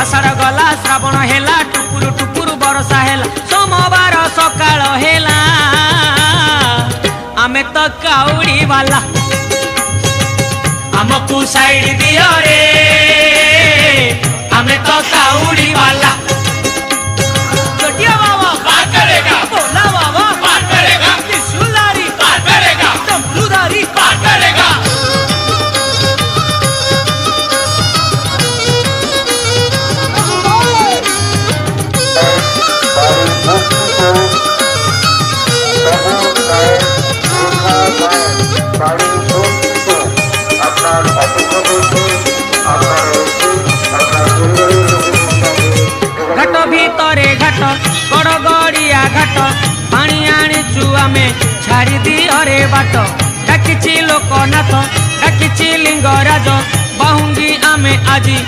आषाढ़ गला श्रावण हेला टुकुरु टुकुरु बरसा हेला सोमवार सकाळ हेला आमे तो काउड़ी वाला हमको साइड दियो रे आमे तो काउड़ी वाला चटिया बाबा पार करेगा भोला बाबा पार करेगा त्रिशूलधारी पार करेगा डमरूधारी पार करेगा घाट भीतरे घाट बड़ गड़िया घाट पानी आनीचु आमे छाड़ी दियो रे बाट डाकिछि लोकनाथ डाकिछि लिंगराज बाहुंगी आमे आजी